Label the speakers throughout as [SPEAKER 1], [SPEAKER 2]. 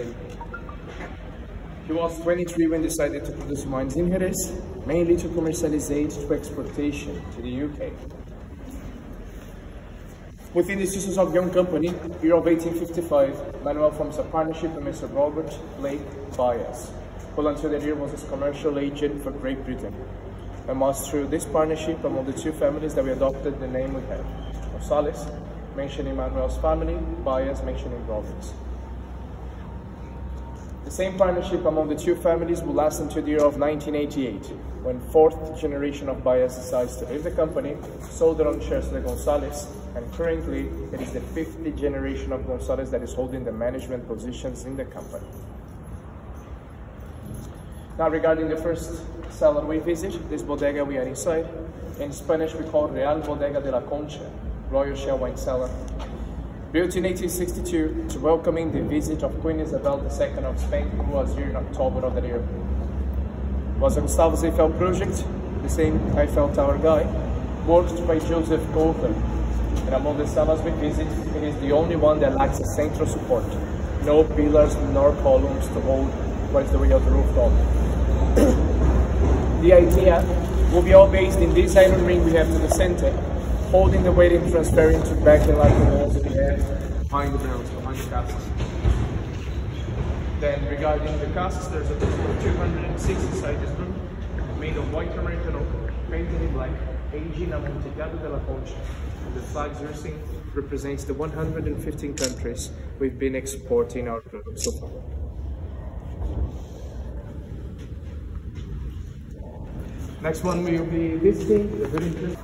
[SPEAKER 1] Spain. He was 23 when decided to produce wines in Jerez, mainly to commercializate to exportation to the UK. Within the institutions of young company, year of 1855, Manuel forms a partnership with Mr. Robert Blake Byass, who until that year was his commercial agent for Great Britain. And was through this partnership among the two families that we adopted the name we have. González, mentioning Manuel's family, Byass mentioning Robert's. The same partnership among the two families will last until the year of 1988, when fourth generation of Byass decides to leave the company, sold their own shares to the González, and currently it is the fifth generation of González that is holding the management positions in the company. Now regarding the first cellar we visit, this bodega we are inside. In Spanish we call Real Bodega de la Concha, Royal Shell Wine Cellar. Built in 1862 to welcoming the visit of Queen Isabel II of Spain, who was here in October of that year. It was a Gustavo Eiffel project, the same Eiffel Tower guy, worked by Joseph Goldberg. And among the cellars we visit, it is the only one that lacks a central support. No pillars nor columns to hold what is the way of the roof top. The idea will be all based in this iron ring we have to the center, holding the weight and transferring to back and like the walls that we have behind the barrels, behind the casks. Then regarding the casks, there's a total of 260 inside this room, made of white American oak, painted in black, aging Amontillado de la Concha. And the flags you're seeing represents the 115 countries we've been exporting our products so far. Next one we will be visiting the very interesting.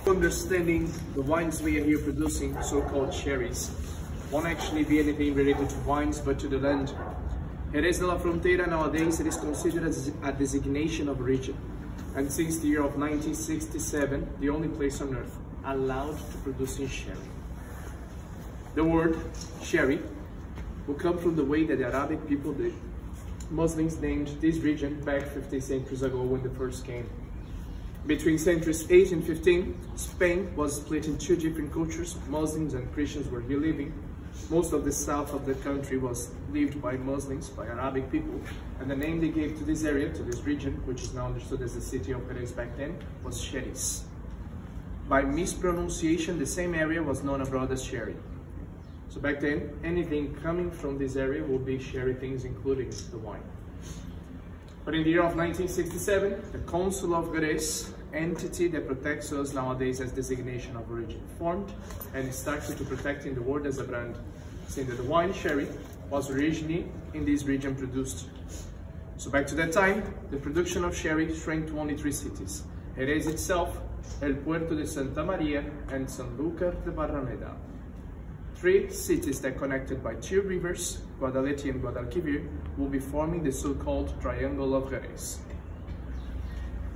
[SPEAKER 1] Understanding the wines we are here producing, so-called sherries, won't actually be anything related to wines but to the land. Jerez de la Frontera nowadays it is considered as a designation of origin, and since the year of 1967, the only place on earth allowed to produce in sherry. The word sherry will come from the way that the Arabic people, the Muslims, named this region back 50 centuries ago when they first came. Between centuries 8 and 15, Spain was split in two different cultures. Muslims and Christians were here living. Most of the south of the country was lived by Muslims, by Arabic people, and the name they gave to this area, to this region, which is now understood as the city of Jerez back then, was Xeres. By mispronunciation, the same area was known abroad as sherry. So back then, anything coming from this area will be sherry things, including the wine. But in the year of 1967, the Council of Jerez, entity that protects us nowadays as designation of origin, formed and started to protecting the word as a brand, saying that the wine sherry was originally in this region produced. So back to that time, the production of sherry shrank to only 3 cities: Jerez itself, El Puerto de Santa Maria, and Sanlúcar de Barrameda. 3 cities that connected by 2 rivers, Guadalete and Guadalquivir, will be forming the so-called Triangle of Jerez.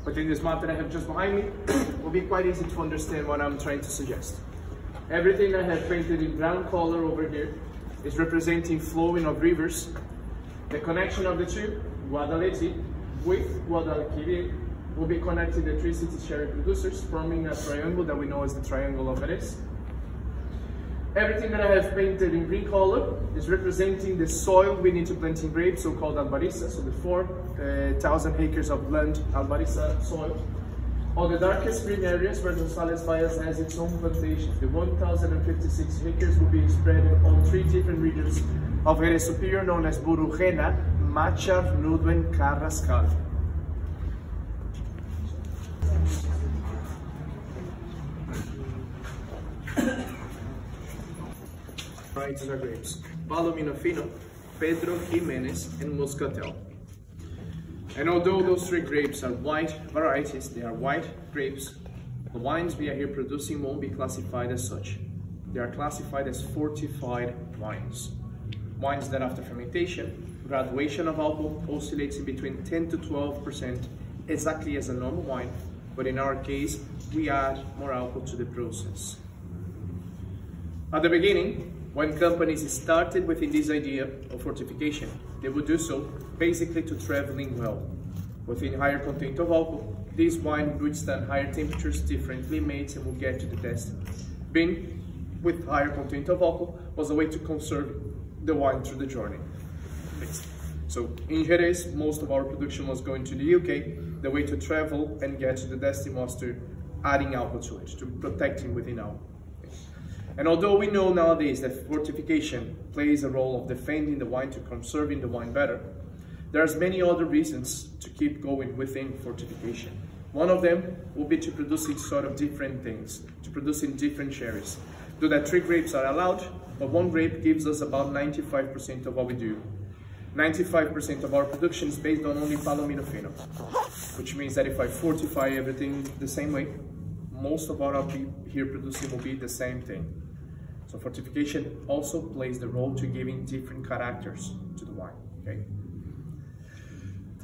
[SPEAKER 1] But in this map that I have just behind me, it will be quite easy to understand what I'm trying to suggest. Everything I have painted in brown color over here is representing flowing of rivers. The connection of the two, Guadalete with Guadalquivir, will be connecting the 3 cities sherry producers, forming a triangle that we know as the Triangle of Jerez. Everything that I have painted in green color is representing the soil we need to plant in grapes, so-called albariza, so the 4,000 acres of land albariza soil. All the darkest green areas where González Byass has its own plantations, the 1,056 acres will be spread on 3 different regions of Jerez Superior known as Burujena, Machar, Nudo, and Carrascal. Varieties are grapes: Palomino Fino, Pedro Jimenez, and Muscatel. And although those 3 grapes are white varieties, they are white grapes, the wines we are here producing won't be classified as such. They are classified as fortified wines. Wines that after fermentation, graduation of alcohol oscillates in between 10 to 12%, exactly as a normal wine, but in our case, we add more alcohol to the process. At the beginning, when companies started within this idea of fortification, they would do so basically to traveling well. Within higher content of alcohol, this wine would withstand higher temperatures, differently made, and will get to the test. Being with higher content of alcohol was a way to conserve the wine through the journey. So in Jerez, most of our production was going to the UK. The way to travel and get to the destination was to adding alcohol to it, to protecting within alcohol. And although we know nowadays that fortification plays a role of defending the wine, to conserving the wine better, there's many other reasons to keep going within fortification. One of them will be to producing sort of different things, to producing different sherries. Though that 3 grapes are allowed, but 1 grape gives us about 95% of what we do. 95% of our production is based on only Palomino Fino, which means that if I fortify everything the same way, most of what I'll be here producing will be the same thing. So fortification also plays the role to giving different characters to the wine. Okay.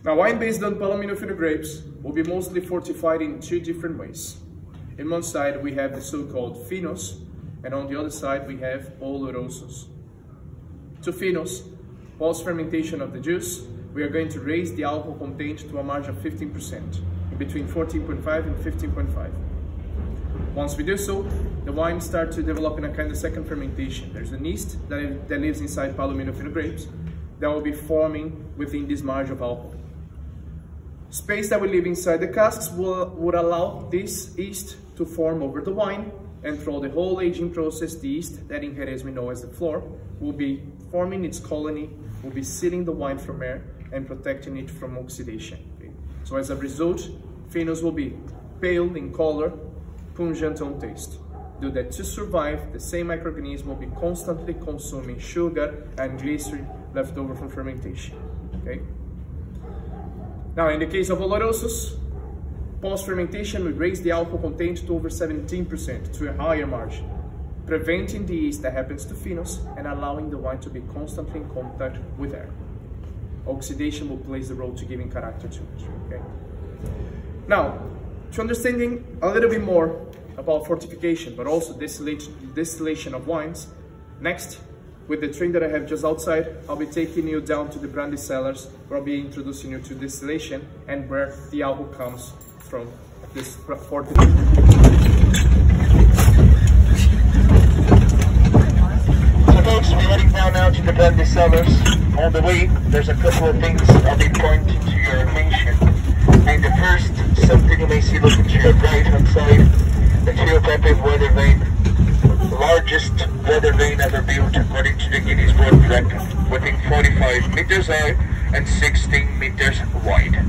[SPEAKER 1] Now, wine based on Palomino Fino grapes will be mostly fortified in 2 different ways. In one side we have the so-called finos, and on the other side we have olorosos. To finos, post fermentation of the juice, we are going to raise the alcohol content to a margin of 15%, in between 14.5 and 15.5. Once we do so, the wine starts to develop in a kind of second fermentation. There's an yeast that lives inside Palomino Fino grapes that will be forming within this margin of alcohol. Space that will live inside the casks would allow this yeast to form over the wine, and throughout the whole aging process, the yeast that in Jerez we know as the flor will be forming its colony, will be sealing the wine from air and protecting it from oxidation. Okay? So as a result, finos will be pale in color, pungent on taste. Do that to survive, the same microorganism will be constantly consuming sugar and glycerin left over from fermentation. Okay? Now, in the case of olorosos, post-fermentation will raise the alcohol content to over 17%, to a higher margin, preventing the yeast that happens to finos and allowing the wine to be constantly in contact with air. Oxidation will play the role to giving character to it. Okay? Now, to understanding a little bit more about fortification, but also distillation of wines, next, with the train that I have just outside, I'll be taking you down to the brandy cellars, where I'll be introducing you to distillation and where the alcohol comes from this fortification.
[SPEAKER 2] So folks, we're heading down now to the brandy cellars. On the way, there's a couple of things I'll be pointing to your attention. And the first, something you may see looking to your right hand side, the Tio Pepe weather vane. Largest weather vane ever built according to the Guinness World Record, within 45 meters high and 16 meters wide.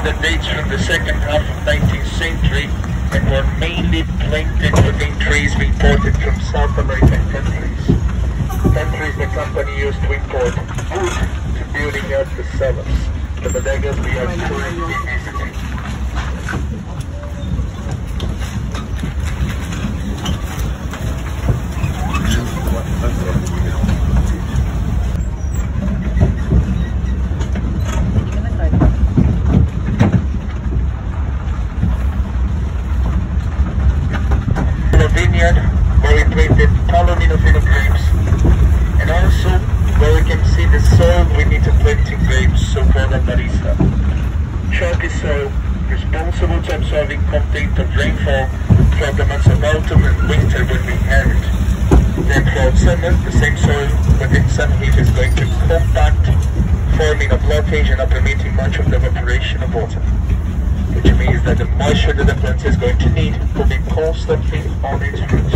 [SPEAKER 2] That dates from the second half of 19th century and were mainly planted within trees we imported from South American countries. Countries the company used to import wood to building up the cellars. The bodegas we are currently visiting. Where we planted Palomino Fino grapes, and also where we can see the soil we need to planting grapes, so-called barista. Chalky soil, responsible to absorbing content of rainfall throughout the months of autumn and winter when we have it. Then throughout summer, the same soil within some heat is going to compact, forming a blockage and not permitting much of the evaporation of water, which means that the moisture that the plant is going to need will be constantly on its roots.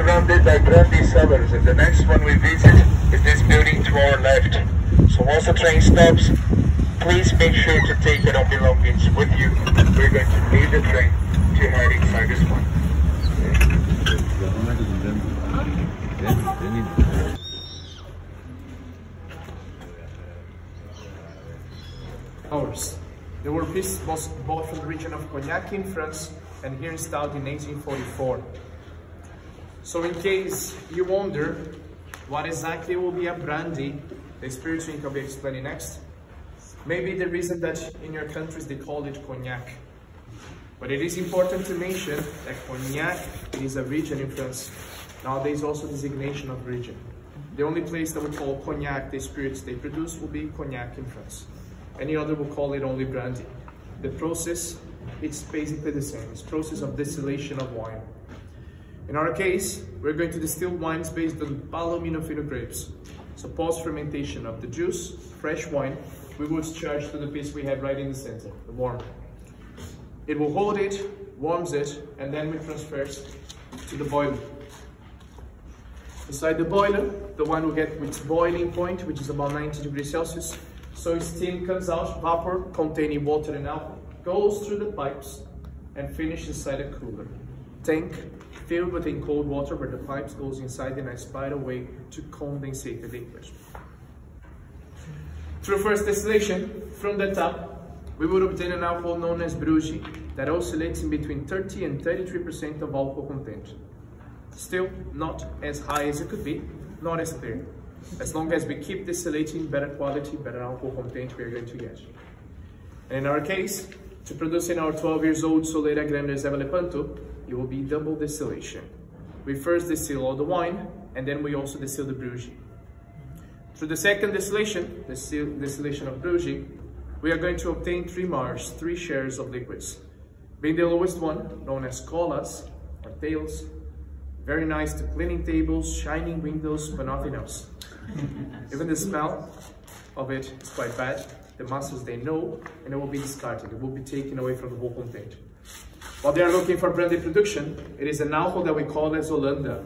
[SPEAKER 2] surrounded by brandy cellars, and the next one we visit is this building to our left. So once the train stops, please make sure to take your own belongings with you. We're going to leave the train to head inside this one.
[SPEAKER 1] Ours. The word piece was bought from the region of Cognac in France and here installed in 1844. So in case you wonder what exactly will be a brandy, the spirit drink I'll be explaining next, maybe the reason that in your countries they call it cognac. But it is important to mention that cognac is a region in France. Nowadays also designation of region. The only place that we call cognac, the spirits they produce, will be cognac in France. Any other will call it only brandy. The process, it's basically the same. It's process of distillation of wine. In our case, we're going to distill wines based on Palomino Fino grapes. So post-fermentation of the juice, fresh wine, we will charge to the piece we have right in the center, the warmer. It will hold it, warms it, and then we transfer to the boiler. Inside the boiler, the wine will get its boiling point, which is about 90 degrees Celsius. So steam comes out, vapor containing water and alcohol, goes through the pipes and finishes inside a cooler. Tank filled with cold water where the pipes goes inside in a spiral way to condensate the liquid. Through first distillation, from the top, we would obtain an alcohol known as brundy that oscillates in between 30 and 33% of alcohol content. Still not as high as it could be, not as clear. As long as we keep distillating, better quality, better alcohol content we are going to get. And in our case, to produce in our 12 years old Solera Gran Reserva Lepanto, it will be double distillation. We first distill all the wine, and then we also distill the brundy. Through the second distillation, distillation of brundy, we are going to obtain 3 mars, 3 shares of liquids. Being the lowest one, known as colas, or tails, very nice to cleaning tables, shining windows, but nothing else. Even the smell of it is quite bad. The masters, they know, and it will be discarded. It will be taken away from the whole content. While they are looking for brandy production, it is an alcohol that we call as Holanda,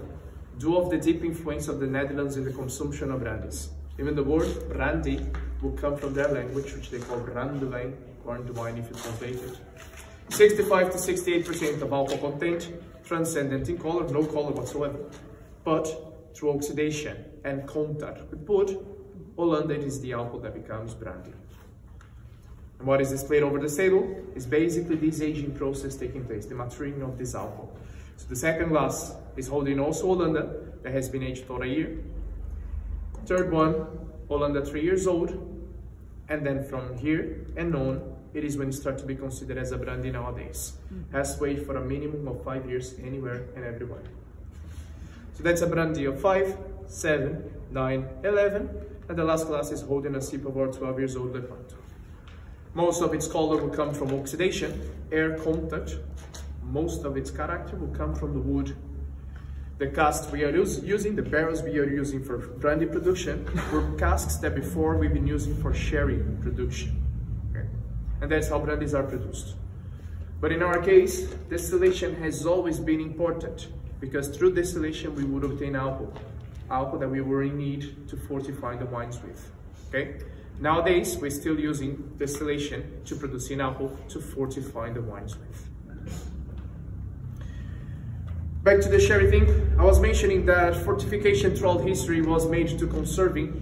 [SPEAKER 1] due of the deep influence of the Netherlands in the consumption of brandies. Even the word brandy will come from their language, which they call brandewijn, corn wine if you translate it. 65 to 68% of alcohol content, transcendent in color, no color whatsoever, but through oxidation and contact with wood, Holanda is the alcohol that becomes brandy. And what is displayed over the table is basically this aging process taking place, the maturing of this alcohol. So the second glass is holding also Holanda that has been aged for a year. Third one, Holanda 3 years old, and then from here and on, it is when it starts to be considered as a brandy nowadays. Has to wait for a minimum of 5 years anywhere and everywhere. So that's a brandy of 5, 7, 9, 11, and the last glass is holding a sip of our 12 years old Lepanto. Most of its color will come from oxidation, air contact. Most of its character will come from the wood. The casks we are using, the barrels we are using for brandy production, were casks that before we've been using for sherry production. Okay? And that's how brandies are produced. But in our case, distillation has always been important because through distillation we would obtain alcohol that we were in need to fortify the wines with. Okay? Nowadays, we're still using distillation to produce alcohol to fortify the wines with. Back to the sherry thing, I was mentioning that fortification throughout history was based to conserving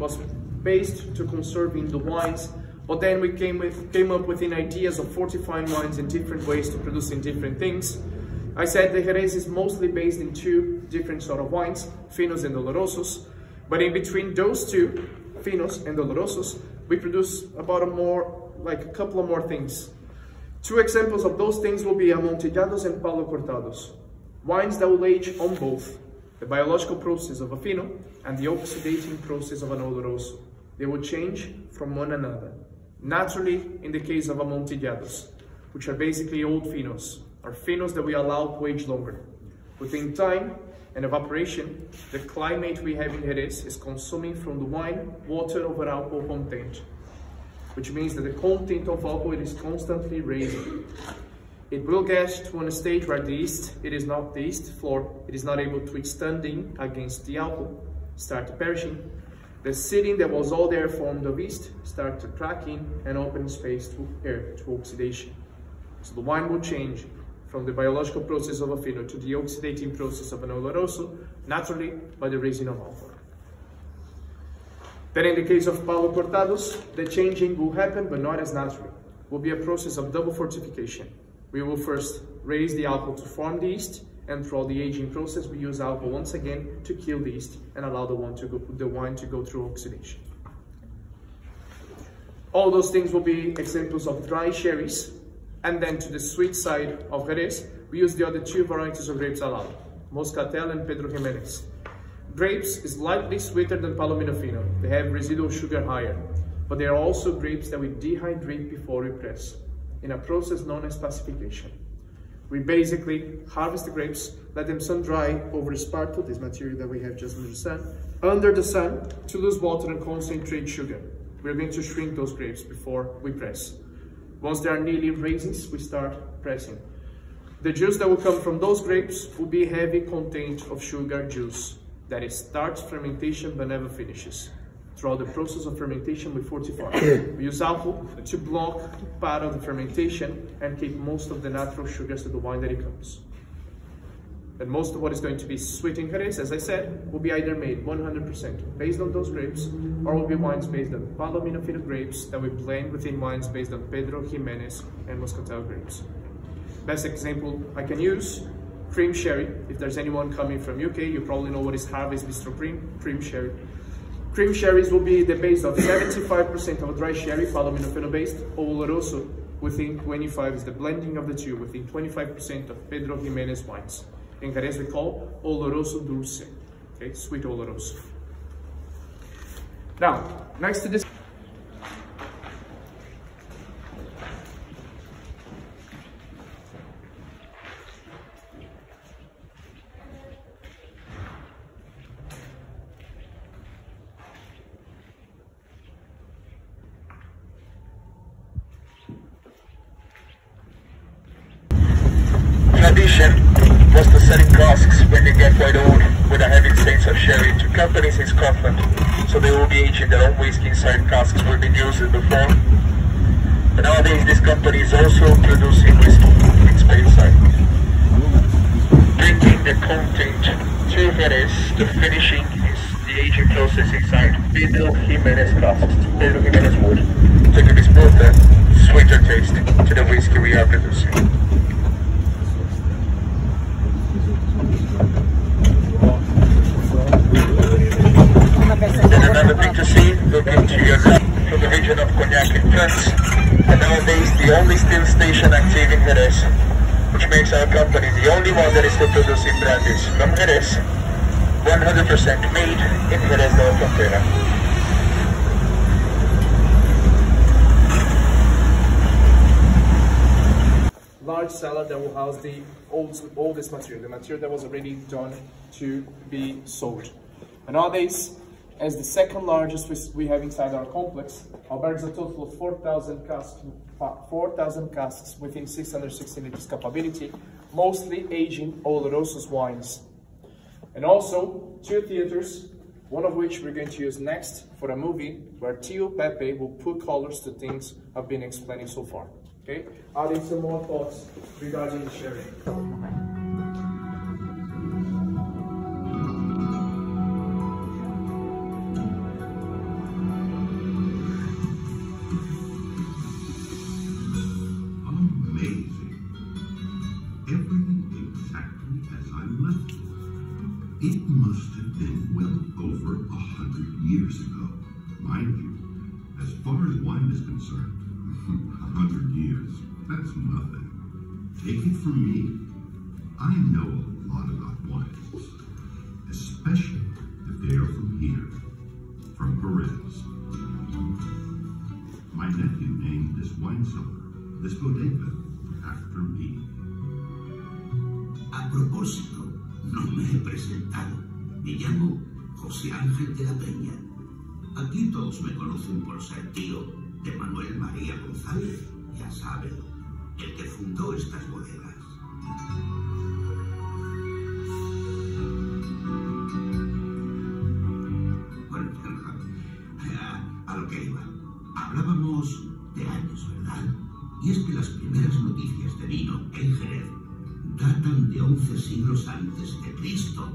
[SPEAKER 1] the wines, but then we came up with ideas of fortifying wines in different ways to producing different things. I said the hерес is mostly based in 2 different sort of wines, finos and dolorosos, but in between those 2, finos and dolorosos, we produce about a couple of more things. 2 examples of those things will be amontillados and palo cortados. Wines that will age on both the biological process of a fino and the oxidating process of an oloroso. They will change from one another. Naturally, in the case of amontillados, which are basically old finos, or finos that we allow to age longer. Within time and evaporation, the climate we have in Jerez is consuming from the wine water over alcohol content, which means that the content of alcohol is constantly raising. It will get to a stage where the yeast, it is not able to extending against the alcohol, start perishing. The seeding that was all there formed of yeast start to cracking and open space to air, to oxidation. So the wine will change from the biological process of a fino to the oxidating process of an oloroso, naturally by the raising of alcohol. Then in the case of palo cortados, the changing will happen, but not as naturally. It will be a process of double fortification. We will first raise the alcohol to form the yeast, and throughout the aging process, we use alcohol once again to kill the yeast and allow the wine to go through oxidation. All those things will be examples of dry sherries. And then to the sweet side of Jerez, we use the other two varieties of grapes allowed, Moscatel and Pedro Jimenez. Grapes is slightly sweeter than Palomino Fino. They have residual sugar higher, but they are also grapes that we dehydrate before we press, in a process known as pacification. We basically harvest the grapes, let them sun dry over esparto, this material that we have just under the sun, to lose water and concentrate sugar. We're going to shrink those grapes before we press. Once they are nearly raisins, we start pressing. The juice that will come from those grapes will be heavy content of sugar juice that it starts fermentation but never finishes. Throughout the process of fermentation, we fortify. We use alcohol to block part of the fermentation and keep most of the natural sugars to the wine that it comes. And most of what is going to be sweet in Jerez, as I said, will be either made 100% based on those grapes, or will be wines based on Palomino Fino grapes that we blend within wines based on Pedro Jimenez and Moscatel grapes. Best example I can use, cream sherry. If there's anyone coming from UK, you probably know what is Harvey's Bistro cream sherry. Cream sherries will be the base of 75% of a dry sherry, Palomino Fino based, oloroso within 25 is the blending of the two, within 25% of Pedro Jimenez wines. In Jerez we call oloroso dulce, okay, sweet oloroso. Now, next to this,
[SPEAKER 2] tradition was to sell in casks when they get quite old with a heavy stains of sherry to companies in Scotland, so they will be aging their own whiskey inside casks we've been using before. But nowadays this company is also producing whiskey in Speyside, bringing the content to Jerez. The finishing is the aging process inside Pedro Jimenez casks, Pedro Jimenez wood, to give this both a sweeter taste to the whiskey we are producing. Another thing to see, look into your cup from the region of Cognac in France, and nowadays the only still station active in Jerez, which makes our company the only one that is still producing brandies from Jerez, 100% made in Jerez de la Frontera.
[SPEAKER 1] Large cellar that will house the oldest material, the material that was already done to be sold. And nowadays, as the second largest we have inside our complex, albergs a total of 4,000 casks within 660 liters capability, mostly aging olorosos wines. And also 2 theaters, one of which we're going to use next for a movie where Tio Pepe will put colors to things I've been explaining so far. Okay, adding some more thoughts regarding the sherry.
[SPEAKER 3] It must have been well over 100 years ago. Mind you, as far as wine is concerned, 100 years, that's nothing. Take it from me, I know a lot about wines, especially if they are from here, from Jerez. My nephew named this wine cellar, this bodega, after me.
[SPEAKER 4] A propósito, no me he presentado. Me llamo José Ángel de la Peña. Aquí todos me conocen por ser tío de Manuel María González, ya saben. el que fundó estas bodegas. Bueno, a lo que iba. Hablábamos de años, ¿verdad? Y es que las primeras noticias de vino en Jerez datan de 11 siglos antes de Cristo.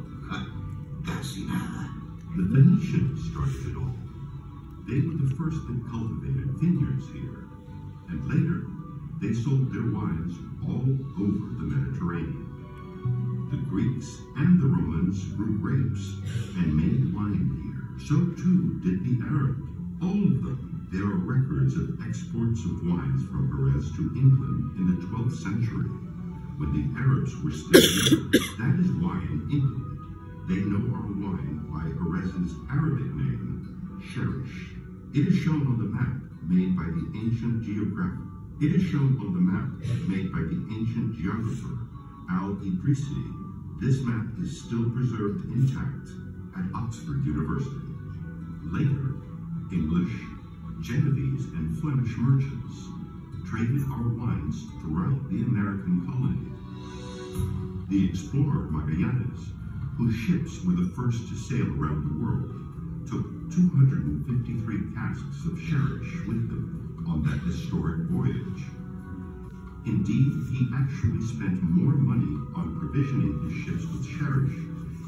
[SPEAKER 4] Casi nada.
[SPEAKER 3] The Phoenicians started it all. They were the first that cultivated vineyards here, and later they sold their wines all over the Mediterranean. The Greeks and the Romans grew grapes and made wine here. So too did the Arabs. All of them. There are records of exports of wines from Jerez to England in the 12th century, when the Arabs were still here. That is why in England they know our wine by Jerez's Arabic name, Sherish. It is shown on the map made by the ancient geographer. It is shown on the map made by the ancient geographer Al-Idrisi. This map is still preserved intact at Oxford University. Later, English, Genovese, and Flemish merchants traded our wines throughout the American colony. The explorer Magallanes, whose ships were the first to sail around the world, took 253 casks of Sherish with him on that historic voyage. Indeed, he actually spent more money on provisioning his ships with Sherish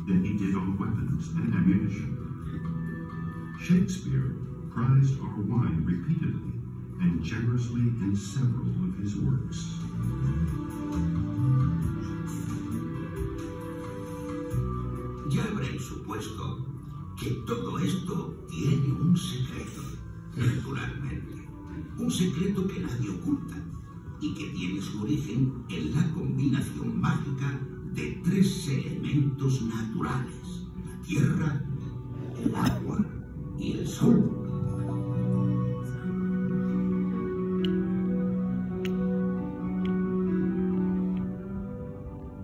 [SPEAKER 3] than he did on weapons and ammunition. Shakespeare prized our wine repeatedly and generously in several of his works.
[SPEAKER 4] Ya habréis supuesto que todo esto tiene un secreto, naturalmente. Un secreto que nadie oculta y que tiene su origen en la combinación mágica de 3 elementos naturales: la tierra, el agua y el sol.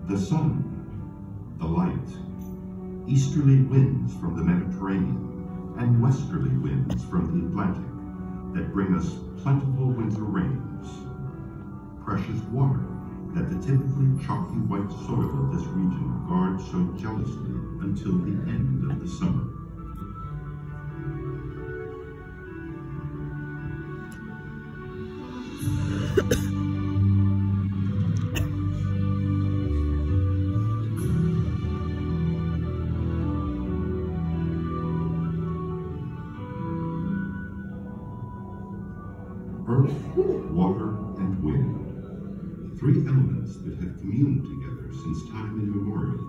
[SPEAKER 3] The sun, the light, easterly winds from the Mediterranean, and westerly winds from the Atlantic that bring us plentiful winter rains. Precious water that the typically chalky white soil of this region guards so jealously until the end of the summer. Earth, water, and wind, 3 elements that have communed together since time immemorial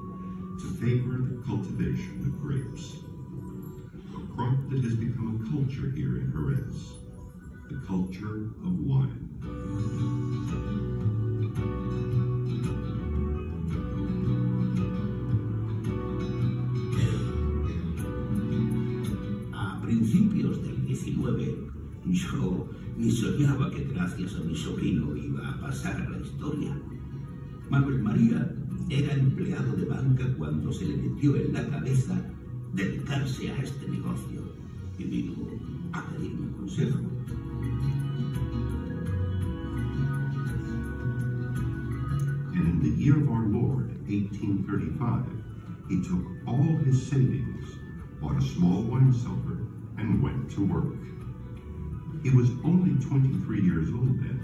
[SPEAKER 3] to favor the cultivation of grapes. A crop that has become a culture here in Jerez, the culture of wine.
[SPEAKER 4] A principios del 19, yo ni soñaba que gracias a mi sobrino iba a pasar a la historia. Manuel María era empleado de banca cuando se le metió en la cabeza dedicarse a este negocio y vino a pedirme consejo.
[SPEAKER 3] And in the year of our Lord, 1835, he took all his savings, bought a small wine cellar, and went to work. He was only 23 years old then,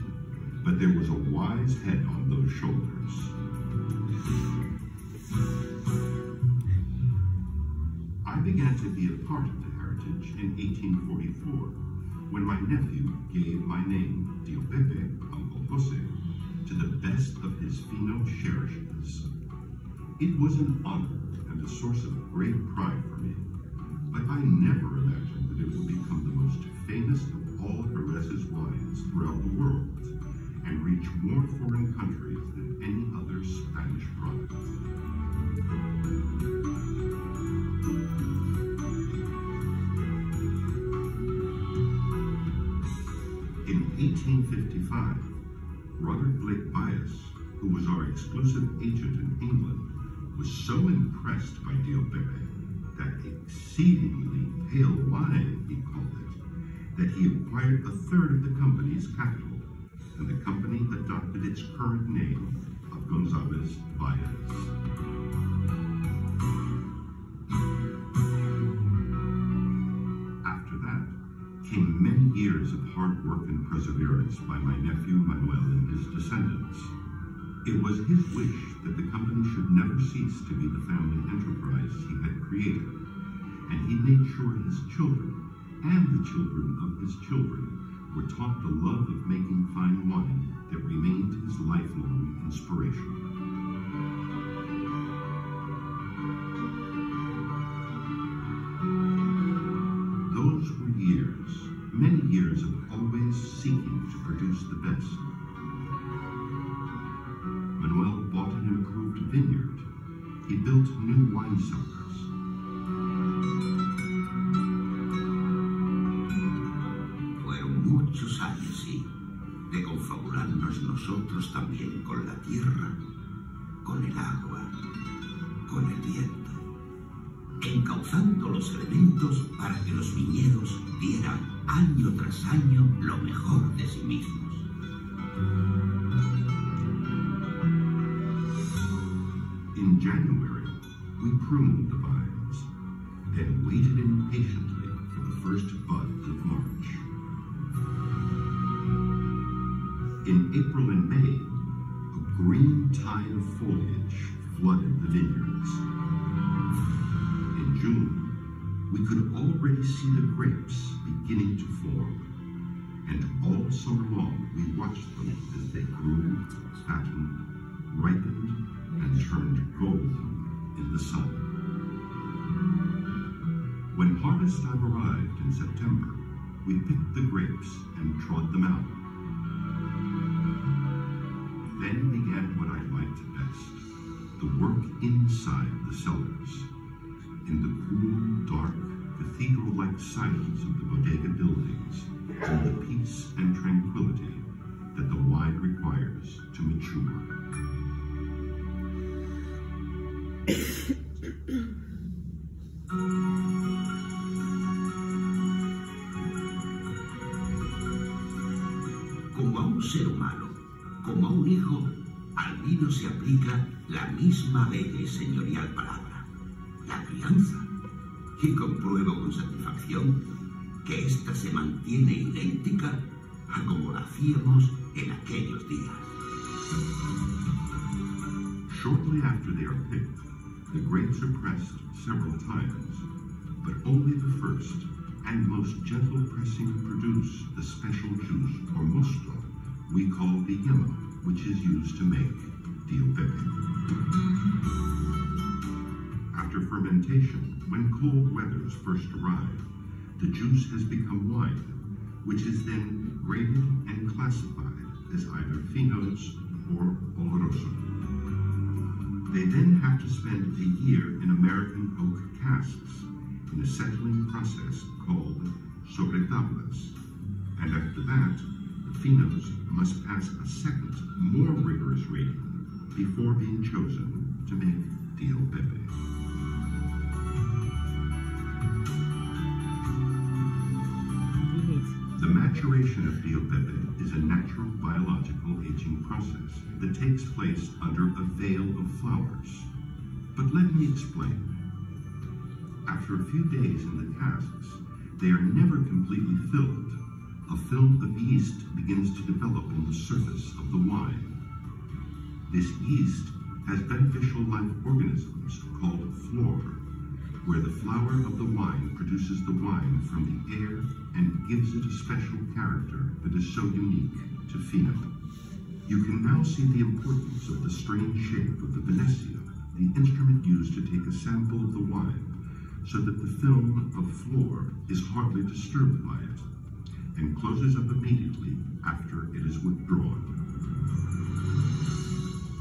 [SPEAKER 3] but there was a wise head on those shoulders. I began to be a part of the heritage in 1844, when my nephew gave my name, Tio Pepe, Uncle Jose, to the best of his Fino cherishes. It was an honor and a source of great pride for me, but I never imagined that it would become the most famous of all Jerez's wines throughout the world and reach more foreign countries than any other Spanish product. In 1855, Robert Blake Byass, who was our exclusive agent in England, was so impressed by Tio Pepe, that exceedingly pale wine, he called it, that he acquired a third of the company's capital. and the company adopted its current name of González Byass. After that came many years of hard work and perseverance by my nephew Manuel and his descendants. It was his wish that the company should never cease to be the family enterprise he had created, and he made sure his children and the children of his children were taught the love of making fine wine that remained his lifelong inspiration. Those were years, many years of always seeking to produce the best. Manuel bought an improved vineyard. He built new wine cellars.
[SPEAKER 4] Fueron muchos años, sí, de confabularnos nosotros también con la tierra, con el agua, con el viento, encauzando los elementos para que los viñedos dieran año tras año lo mejor de sí mismos.
[SPEAKER 3] In January, we pruned the vines, then waited impatiently for the first buds of March. In April and May, a green tide of foliage flooded the vineyards. In June, we could already see the grapes beginning to form, and all summer long we watched them as they grew, fattened, ripened, and turned golden in the sun. When harvest time arrived in September, we picked the grapes and trod them out. Then began what I liked best, the work inside the cellars, in the cool, dark, cathedral-like silence of the bodega buildings, in the peace and tranquility that the wine requires to mature.
[SPEAKER 4] Como a un ser humano, como a un hijo, al vino se aplica la misma bella y señorial palabra, la crianza, y compruebo con satisfacción que ésta se mantiene idéntica a como la hacíamos en aquellos días.
[SPEAKER 3] Shortly after they are picked, the grapes are pressed several times, but only the first and most gentle pressing produce the special juice or mosto we call the yema, which is used to make Tio Pepe. After fermentation, when cold weathers first arrive, the juice has become wine, which is then graded and classified as either finos or oloroso. They then have to spend a year in American oak casks in a settling process called sobretablas, and after that, the finos must pass a second, more rigorous rating before being chosen to make Tio Pepe. The maturation of Tio Pepe is a natural biological aging process that takes place under a veil of flowers. But let me explain. After a few days in the casks, they are never completely filled. A film of yeast begins to develop on the surface of the wine. This yeast has beneficial life organisms called flora, where the flower of the wine produces the wine from the air and gives it a special character that is so unique to Fino. You can now see the importance of the strange shape of the Venecia, the instrument used to take a sample of the wine, so that the film of flor is hardly disturbed by it, and closes up immediately after it is withdrawn.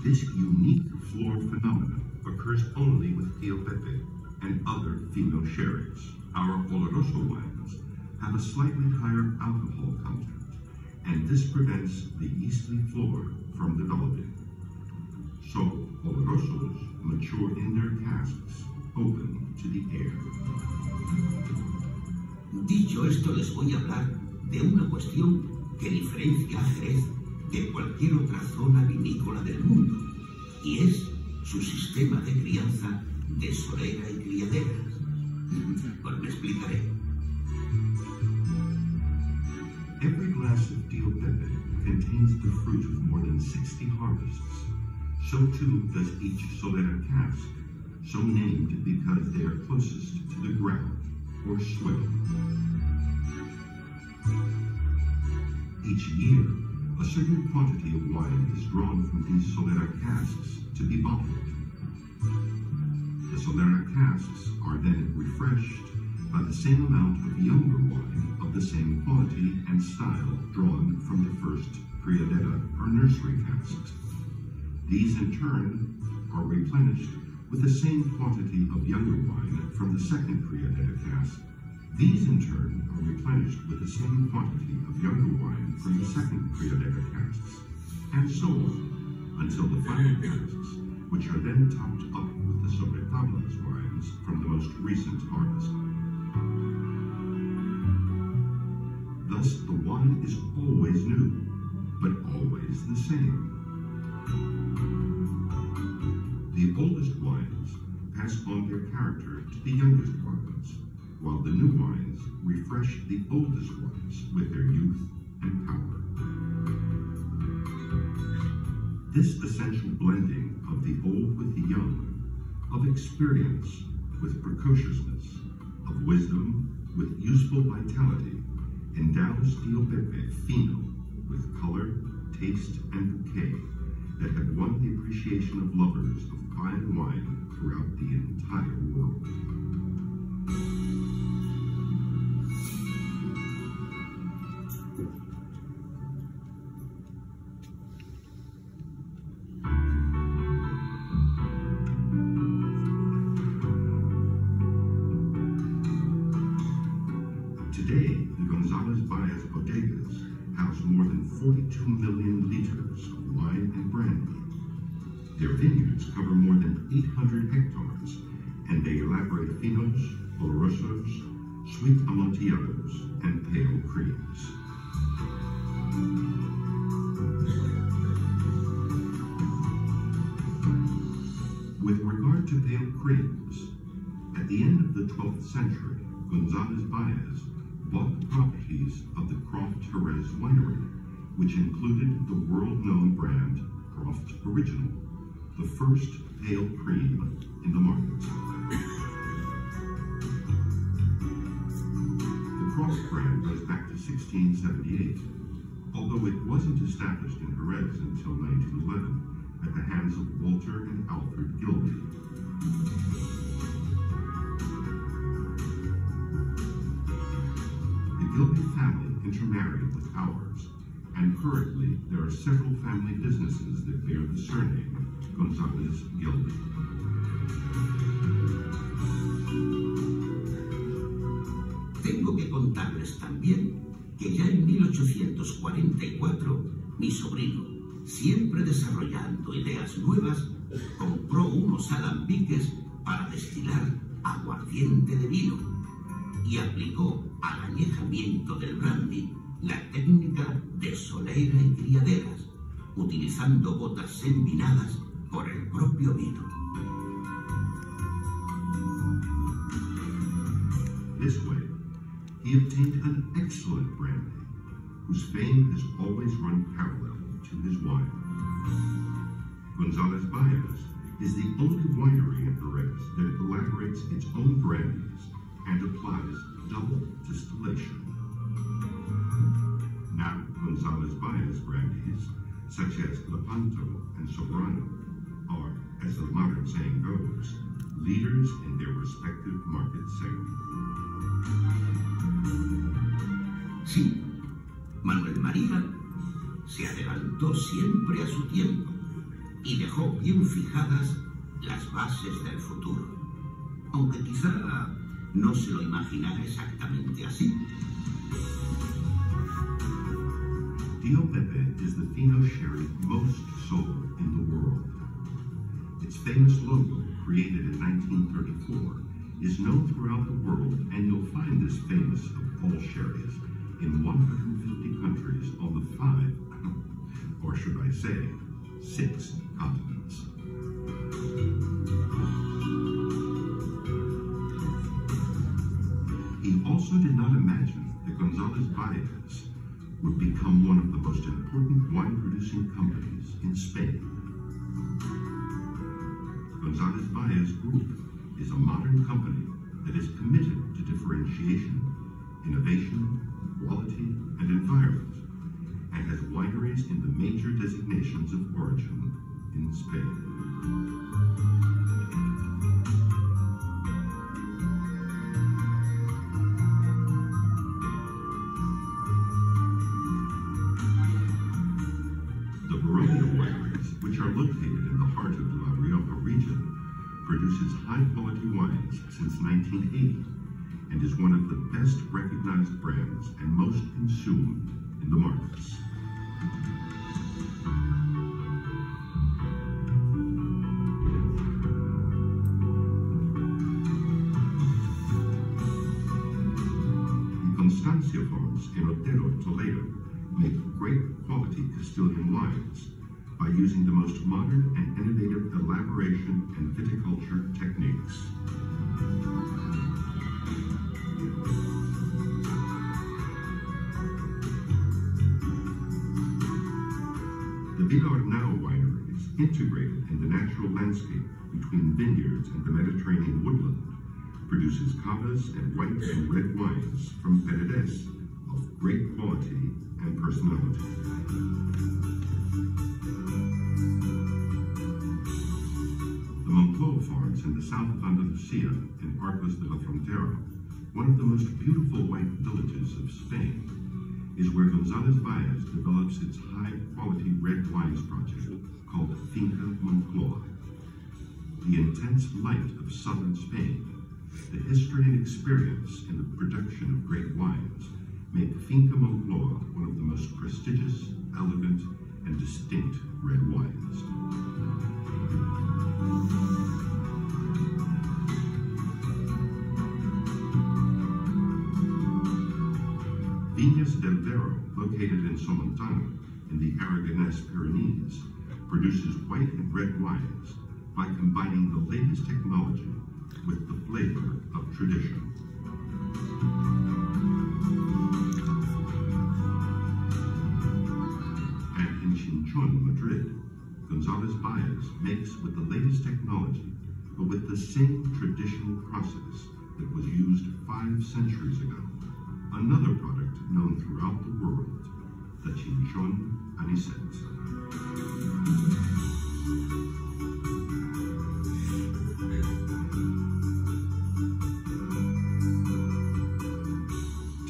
[SPEAKER 3] This unique flor phenomenon occurs only with Tio Pepe and other Fino sherries. Our oloroso wines have a slightly higher alcohol content, and this prevents the yeastly flor from developing. So, olorosos mature in their casks, open to the air.
[SPEAKER 4] Dicho esto, les voy a hablar de una cuestión que diferencia a Jerez que cualquier otra zona vinícola del mundo, y es su sistema de crianza de solera y criaderas. Pues me explicaré.
[SPEAKER 3] Every glass of Tio Pepe contains the fruit of more than 60 harvests. So too does each solera cask, so named because they are closest to the ground or soil. Each year, a certain quantity of wine is drawn from these solera casks to be bottled. The solera casks are then refreshed by the same amount of younger wine of the same quality and style drawn from the first criadera or nursery casks. These in turn are replenished with the same quantity of younger wine from the second criadera cask. These in turn are replenished with the same quantity of younger wine from the second criadera casks, and so on, until the final casks, which are then topped up with the sobretablas wines from the most recent harvest. Thus, the wine is always new, but always the same. The oldest wines pass on their character to the youngest ones, while the new wines refresh the oldest ones with their youth and power. This essential blending of the old with the young, of experience with precociousness, of wisdom with useful vitality, endows Tio Pepe Fino with color, taste, and bouquet that have won the appreciation of lovers of fine wine throughout the entire world. Today, the González Byass Bodegas house more than 42 million liters of wine and brandy. Their vineyards cover more than 800 hectares, and they elaborate finos, olorosos, sweet amontillados, and pale creams. With regard to pale creams, at the end of the 12th century, González Byass bought the properties of the Croft Jerez winery, which included the world-known brand Croft Original, the first pale cream in the market. The Croft brand goes back to 1678, although it wasn't established in Jerez until 1911 at the hands of Walter and Alfred Gilby. The Gilby family intermarried with ours, and currently there are several family businesses that bear the surname González Gilby.
[SPEAKER 4] Tengo que contarles también que ya en 1844 mi sobrino, siempre desarrollando ideas nuevas, compró unos alambiques para destilar aguardiente de vino y aplicó al añejamiento del brandy la técnica de solera y criaderas, utilizando botas envinadas por el propio vino.
[SPEAKER 3] This way, he obtained an excellent brandy, whose fame has always run parallel to his wine. González Byass is the only winery in Jerez that elaborates its own brandies and applies double distillation. Now, González Byass brandies, such as Lepanto and Sobrano, are, as the modern saying goes, leaders in their respective market segment.
[SPEAKER 4] Sí, Manuel María se adelantó siempre a su tiempo y dejó bien fijadas las bases del futuro, aunque quizá no se lo imaginara exactamente así.
[SPEAKER 3] Tio Pepe is the Fino sherry most sold in the world. Its famous logo, created in 1934, is known throughout the world, and you'll find this famous of all sherries in 150 countries on or should I say, 6 continents. He also did not imagine that González Byass would become one of the most important wine-producing companies in Spain. González Byass Group is a modern company that is committed to differentiation, innovation, quality, and environment, and has wineries in the major designations of origin in Spain. The variety of wineries, which are located in the heart of La Rioja region, produces high-quality wines since 1980 and is one of the best recognized brands and most consumed in the markets. Constancia farms in Otero, Toledo, make great quality Castilian wines by using the most modern and innovative elaboration and viticulture techniques. The Villarnau winery is integrated in the natural landscape between vineyards and the Mediterranean woodland, produces cavas and white and red wines from Penedès of great quality and personality. The Moncloa farms in the south of Andalusia in Arcos de la Frontera, one of the most beautiful white villages of Spain, is where González Byass develops its high-quality red wines project called Finca Moncloa. The intense light of southern Spain, the history and experience in the production of great wines make Finca Moncloa one of the most prestigious, elegant, and distinct red wines. Viñas del Vero, located in Somontano in the Aragonese Pyrenees, produces white and red wines by combining the latest technology with the flavor of tradition. And in Chinchón, Madrid, González Byass makes with the latest technology, but with the same traditional process that was used 5 centuries ago. Another product known throughout the world, the Chinchón Anisette.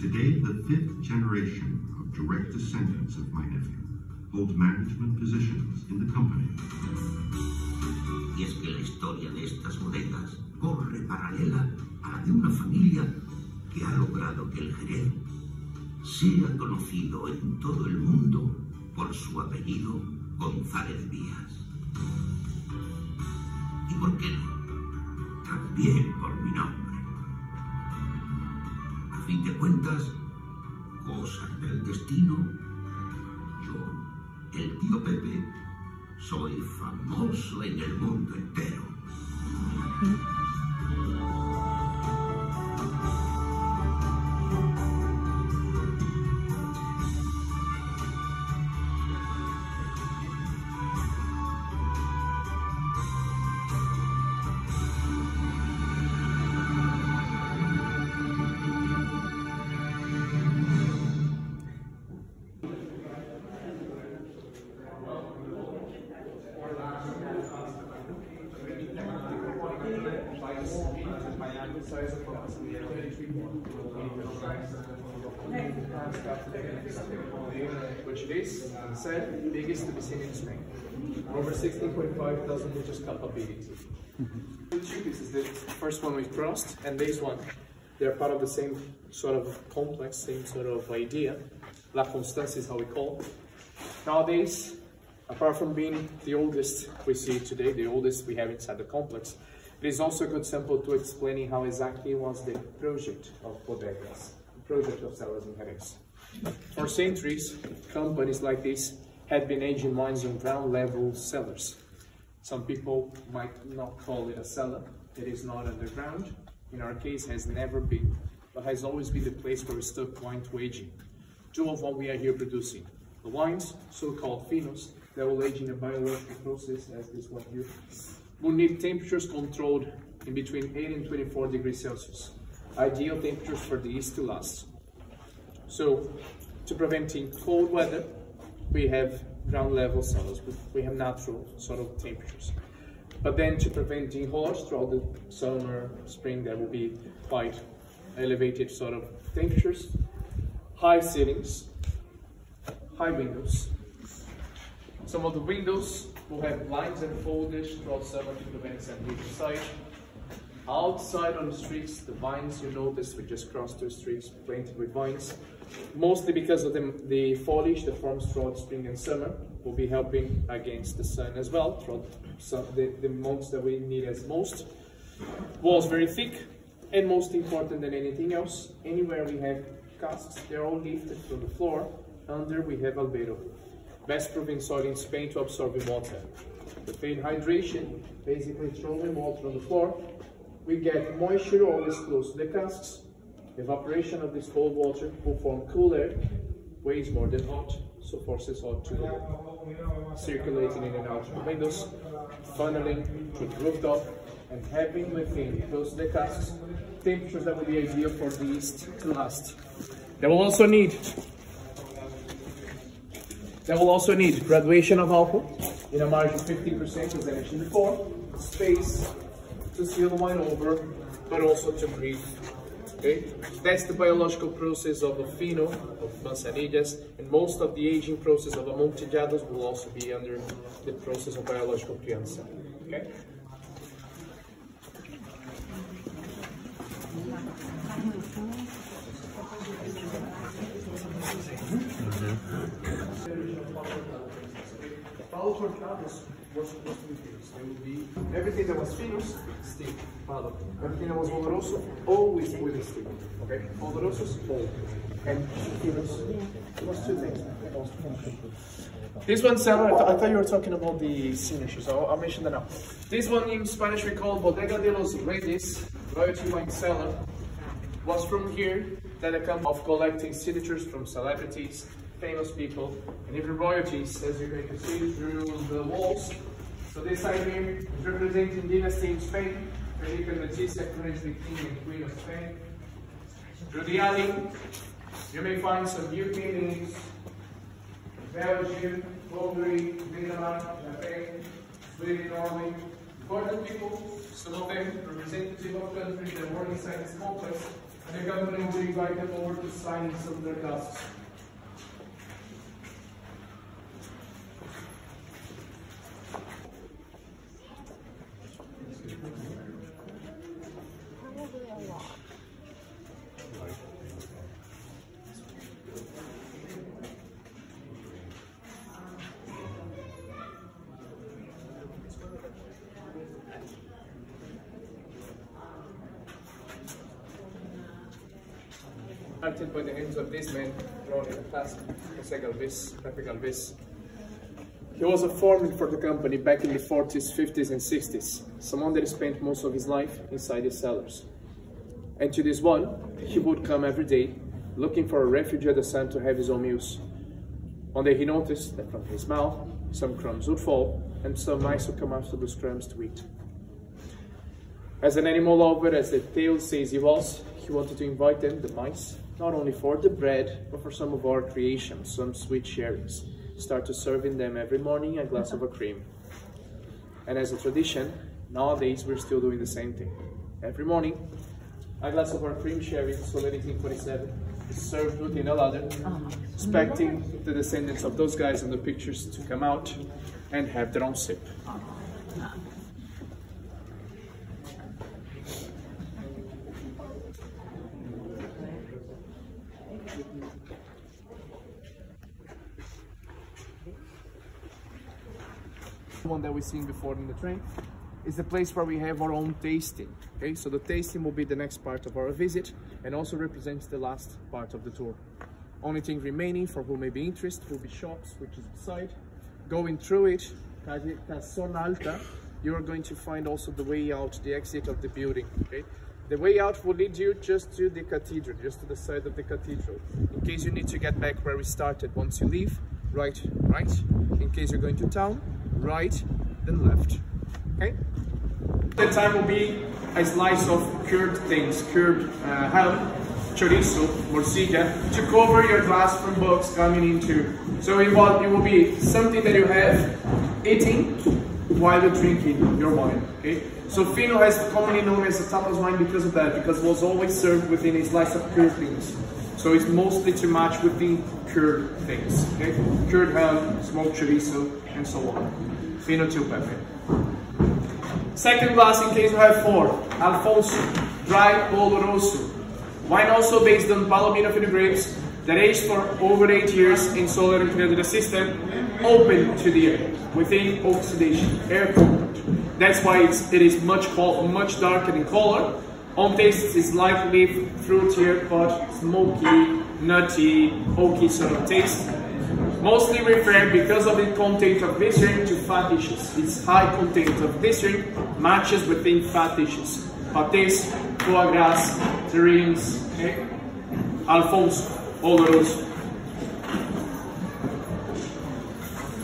[SPEAKER 3] Today, the 5th generation of direct descendants of my nephew hold management positions in the company.
[SPEAKER 4] Y es que la historia de estas bodegas corre paralela a la de una familia que ha logrado que el Jerez sea conocido en todo el mundo por su apellido González Byass. ¿Y por qué no? También por mi nombre. A fin de cuentas, cosas del destino, yo, el tío Pepe, soy famoso en el mundo entero.
[SPEAKER 1] Which is said biggest to be seen in Spain. Over 16.5 thousand liters capability. The two pieces, the first one we crossed and this one, they're part of the same sort of complex, same sort of idea. La Constancia is how we call it. Nowadays, apart from being the oldest we see today, the oldest we have inside the complex, it is also a good sample to explaining how exactly was the project of Bodegas, the project of cellars and Jerez. For centuries, companies like this had been aging wines on ground level cellars. Some people might not call it a cellar. It is not underground. In our case, has never been, but has always been the place where we stuck wine to aging. Two of what we are here producing. The wines, so-called finos, that will age in a biological process, as this one here, will need temperatures controlled in between 8 and 24 degrees Celsius. Ideal temperatures for the yeast to last. So, to preventing cold weather, we have ground level cellars. We have natural sort of temperatures. But then to preventing hoars throughout the summer, spring, there will be quite elevated sort of temperatures, high ceilings, high windows. Some of the windows will have blinds and folders throughout summer to prevent sun inside. Outside on the streets, the vines, you notice, we just crossed the streets planted with vines, mostly because of the foliage that forms throughout spring and summer will be helping against the sun as well, throughout the months that we need as most. Walls very thick, and most important than anything else, anywhere we have casks, they're all lifted from the floor. Under we have albedo, best proven soil in Spain to absorb water. The faint hydration, basically throwing water on the floor, we get moisture always close to the casks. Evaporation of this cold water will form cool air, weighs more than hot, so forces hot to go circulating in and out of the windows, funneling to the rooftop, and having within close to the casks temperatures that will be ideal for the yeast to last. They will also need graduation of alcohol in a margin of 15%, as I mentioned before, space to seal the wine over, but also to breathe. Okay, that's the biological process of a fino, of manzanillas, and most of the aging process of amontillados will also be under the process of biological crianza. Okay. Was supposed to be finos. There would be everything that was finos, stick, palo. Everything that was oloroso, always with a stick. Okay? Olorosos, old. And finos, it was two things. This one cellar, I thought you were talking about the signatures, so I'll mention that now. This one in Spanish we call Bodegas de los Reyes, royalty wine cellar, was from here that I come of collecting signatures from celebrities, famous people, and even royalties, as you're going to see through the walls. So this side here is representing dynasty in Spain, Felipe Letizia, currently king and queen of Spain. Through the alley, you may find some European names, Belgium, Hungary, Denmark, Japan, Sweden, Norway. Important people, some of them representative of countries that were inside this complex, and the company will invite them over to sign in some of their casks. Started by the hands of this man, drawn in the past, Pepe Galvez. He was a foreman for the company back in the 40s, 50s and 60s, someone that spent most of his life inside the cellars. And to this one, he would come every day, looking for a refuge at the sun to have his own meals. One day he noticed that from his mouth, some crumbs would fall, and some mice would come after those crumbs to eat. As an animal lover, as the tale says he wanted to invite them, the mice, not only for the bread, but for some of our creations, some sweet sharings. Start to serving them every morning a glass of a cream. And as a tradition, nowadays we're still doing the same thing. Every morning, a glass of our cream sherry, sold in 1847, is served within a ladder, expecting the descendants of those guys in the pictures to come out and have their own sip. One that we've seen before in the train is the place where we have our own tasting. Okay, so the tasting will be the next part of our visit and also represents the last part of the tour. Only thing remaining for who may be interested will be shops, which is beside. Going through it, Zona Alta, you are going to find also the way out, the exit of the building. Okay, the way out will lead you just to the cathedral, just to the side of the cathedral. In case you need to get back where we started, once you leave, right. In case you're going to town, right, then left. Okay. The time will be a slice of cured things, cured ham, chorizo, morcilla, to cover your glass from books coming into. So it will be something that you have eating while you're drinking your wine. Okay. So Fino has commonly known as a tapas wine because of that, because it was always served within a slice of cured things. So it's mostly to match with the cured things. Okay. Cured ham, smoked chorizo, and so on. Fino Tio Pepe. Second glass, in case you have 4, Alfonso, dry oloroso. Wine also based on Palomino Fino grapes that aged for over 8 years in solar and system, open to the air, within oxidation, air comfort. That's why it is much darker in color. On taste is slightly fruitier, but smoky, nutty, oaky sort of taste. Mostly referred because of the content of glycerin to fat dishes. Its high content of glycerin matches within fat dishes. Pâtés, foie gras, terrines, okay? Alfonso, oloroso.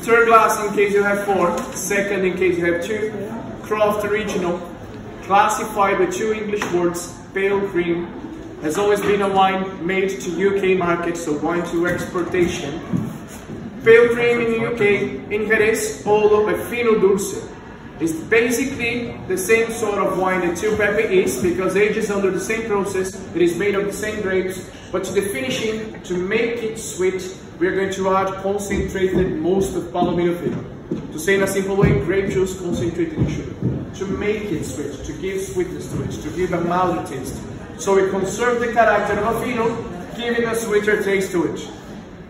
[SPEAKER 1] Third glass in case you have 4, second in case you have 2. Craft original, classified with 2 English words, pale cream. Has always been a wine made to UK market, so wine to exportation. Pale cream in the UK, in Jerez, although a fino dulce. It's basically the same sort of wine that Tio Pepe is, because ages under the same process, it is made of the same grapes, but to the finishing, to make it sweet, we are going to add concentrated most of Palomino Fino. To say in a simple way, grape juice concentrated in sugar. To make it sweet, to give sweetness to it, to give a milder taste. So we conserve the character of a Fino, giving a sweeter taste to it.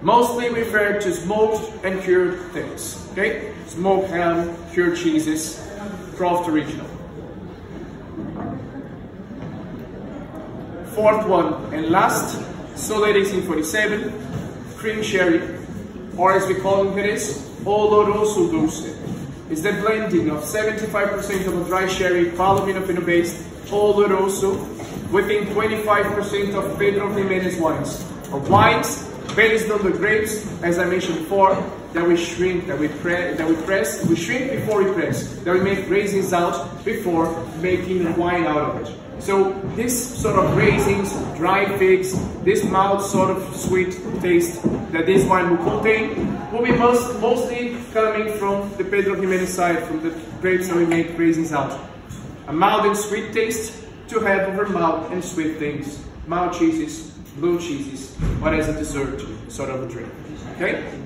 [SPEAKER 1] Mostly referred to smoked and cured things. Okay? Smoked ham, cured cheeses, craft original. Fourth one and last, Soda 1847, cream sherry, or as we call in Jerez, oloroso dulce. Is the blending of 75% of a dry sherry, Palomino Fino based, oloroso, within 25% of Pedro Jimenez wines. Or wines based on the grapes, as I mentioned before, that we shrink, that we press, we shrink before we press, that we make raisins out before making wine out of it. So this sort of raisins, dry figs, this mild sort of sweet taste that this wine will contain will be mostly coming from the Pedro Jimenez side, from the grapes that we make raisins out. A mild and sweet taste to have over mild and sweet things, mild cheeses, blue cheeses, but as a dessert, sort of a drink. Okay?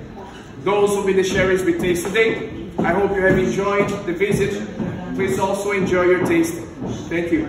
[SPEAKER 1] Those will be the sherries we taste today. I hope you have enjoyed the visit. Please also enjoy your tasting. Thank you.